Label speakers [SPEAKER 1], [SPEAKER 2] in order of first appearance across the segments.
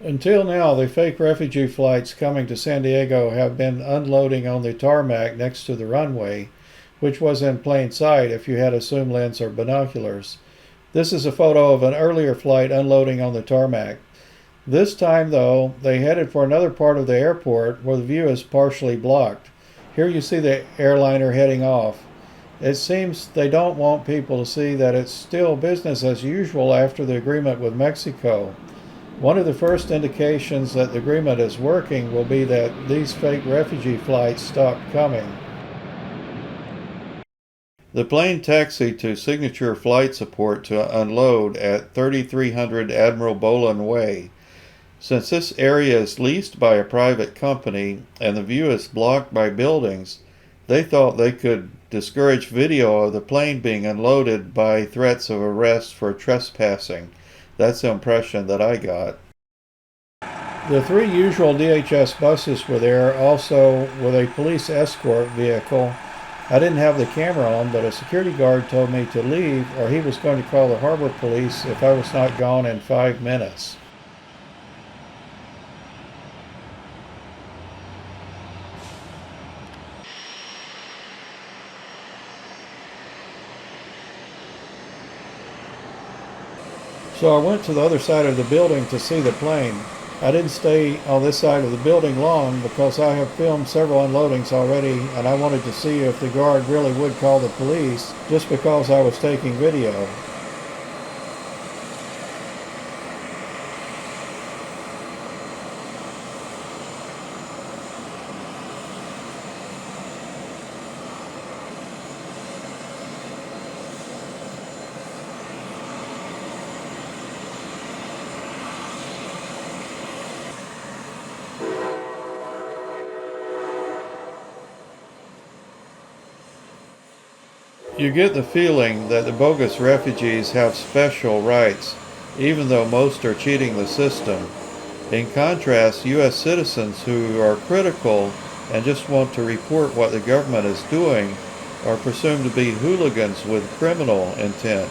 [SPEAKER 1] Until now, the fake refugee flights coming to San Diego have been unloading on the tarmac next to the runway, which was in plain sight if you had a zoom lens or binoculars. This is a photo of an earlier flight unloading on the tarmac. This time, though, they headed for another part of the airport where the view is partially blocked. Here you see the airliner heading off. It seems they don't want people to see that it's still business as usual after the agreement with Mexico. One of the first indications that the agreement is working will be that these fake refugee flights stop coming. The plane taxied to Signature Flight Support to unload at 3300 Admiral Boland Way. Since this area is leased by a private company and the view is blocked by buildings, they thought they could discourage video of the plane being unloaded by threats of arrest for trespassing. That's the impression that I got. The three usual DHS buses were there, also with a police escort vehicle. I didn't have the camera on, but a security guard told me to leave or he was going to call the harbor police if I was not gone in 5 minutes. So I went to the other side of the building to see the plane. I didn't stay on this side of the building long because I have filmed several unloadings already and I wanted to see if the guard really would call the police just because I was taking video. You get the feeling that the bogus refugees have special rights, even though most are cheating the system. In contrast, U.S. citizens who are critical and just want to report what the government is doing are presumed to be hooligans with criminal intent.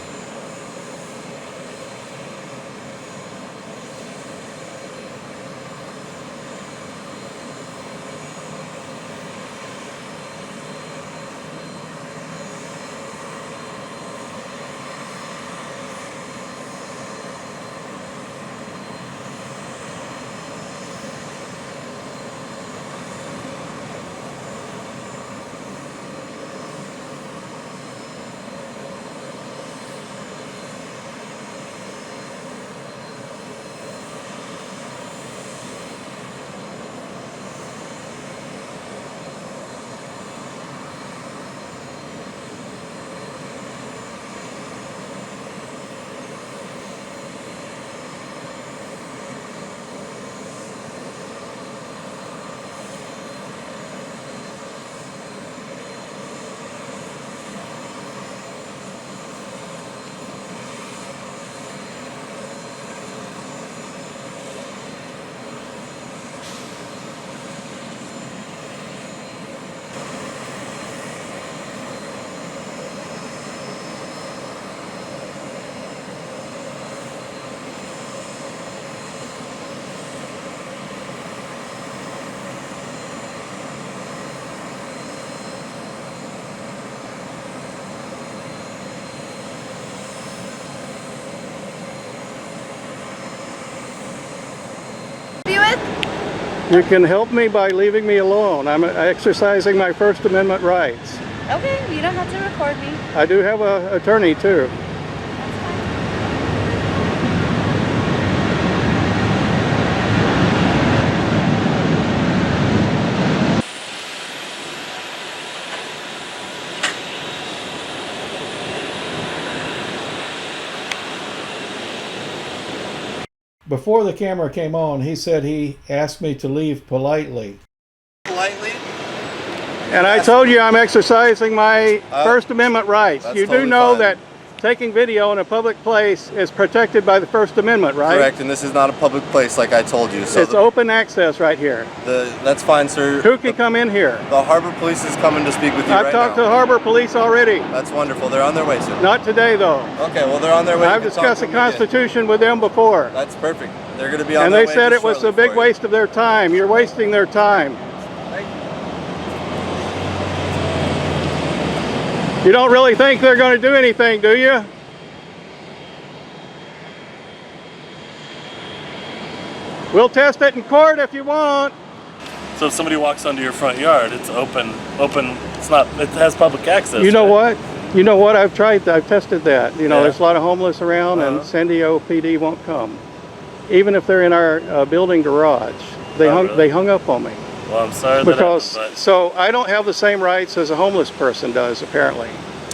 [SPEAKER 1] You can help me by leaving me alone. I'm exercising my First Amendment rights.
[SPEAKER 2] Okay, you don't have to record me.
[SPEAKER 1] I do have an attorney too. Before the camera came on, he said he asked me to leave politely.
[SPEAKER 3] Politely?
[SPEAKER 1] And I told you I'm exercising my First Amendment rights. You do
[SPEAKER 3] totally
[SPEAKER 1] know
[SPEAKER 3] fine.
[SPEAKER 1] that taking video in a public place is protected by the First Amendment, right?
[SPEAKER 3] Correct, and this is not a public place like I told you. So
[SPEAKER 1] it's open access right here.
[SPEAKER 3] That's fine, sir.
[SPEAKER 1] Who can come in here?
[SPEAKER 3] The Harbor Police is coming to speak with you
[SPEAKER 1] I've talked to
[SPEAKER 3] now.
[SPEAKER 1] Harbor Police already.
[SPEAKER 3] That's wonderful. They're on their way, sir.
[SPEAKER 1] Not today, though.
[SPEAKER 3] Okay, well, they're on their way.
[SPEAKER 1] I've discussed the Constitution with them before.
[SPEAKER 3] That's perfect. They're going to be on
[SPEAKER 4] And
[SPEAKER 3] their
[SPEAKER 4] they
[SPEAKER 3] way
[SPEAKER 4] said
[SPEAKER 3] just
[SPEAKER 4] it was a
[SPEAKER 3] shortly
[SPEAKER 4] big
[SPEAKER 3] for you.
[SPEAKER 4] waste of their time. You're wasting their time. You don't really think they're going to do anything, do you? We'll test it in court if you want.
[SPEAKER 5] So if somebody walks onto your front yard, it's open. It's not. It has public access.
[SPEAKER 4] You know
[SPEAKER 5] right?
[SPEAKER 4] what? You know what? I've tested that. You know,
[SPEAKER 5] Yeah.
[SPEAKER 4] there's a lot of homeless around, and San Diego PD won't come. Even if they're in our building garage,
[SPEAKER 5] really?
[SPEAKER 4] they hung up on me.
[SPEAKER 5] Well, I'm sorry
[SPEAKER 4] Because
[SPEAKER 5] that happened,
[SPEAKER 4] so I don't have the same rights as a homeless person does, apparently.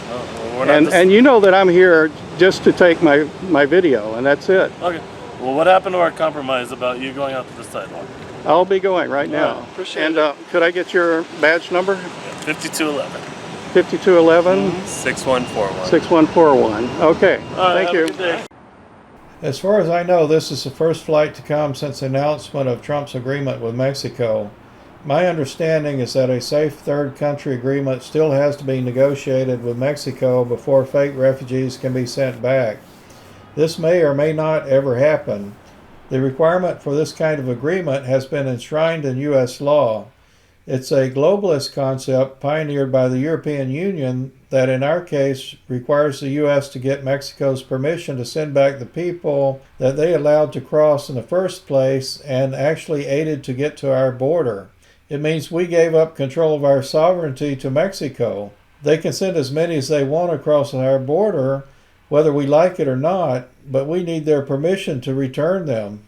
[SPEAKER 5] well, we're not
[SPEAKER 4] And you know that I'm here just to take my video, and that's it.
[SPEAKER 5] okay. Well, what happened to our compromise about you going out to the sidewalk?
[SPEAKER 4] I'll be going right now.
[SPEAKER 5] right, appreciate
[SPEAKER 4] and
[SPEAKER 5] it.
[SPEAKER 4] Could I get your badge number?
[SPEAKER 5] 5211.
[SPEAKER 4] 5211
[SPEAKER 3] 6141.
[SPEAKER 4] 6141. Okay.
[SPEAKER 5] All right,
[SPEAKER 4] Thank
[SPEAKER 5] have
[SPEAKER 4] you.
[SPEAKER 5] a good day.
[SPEAKER 1] As far as I know, this is the first flight to come since the announcement of Trump's agreement with Mexico. My understanding is that a safe third country agreement still has to be negotiated with Mexico before fake refugees can be sent back. This may or may not ever happen. The requirement for this kind of agreement has been enshrined in U.S. law. It's a globalist concept pioneered by the European Union that in our case requires the U.S. to get Mexico's permission to send back the people that they allowed to cross in the first place and actually aided to get to our border. It means we gave up control of our sovereignty to Mexico. They can send as many as they want across our border, whether we like it or not, but we need their permission to return them.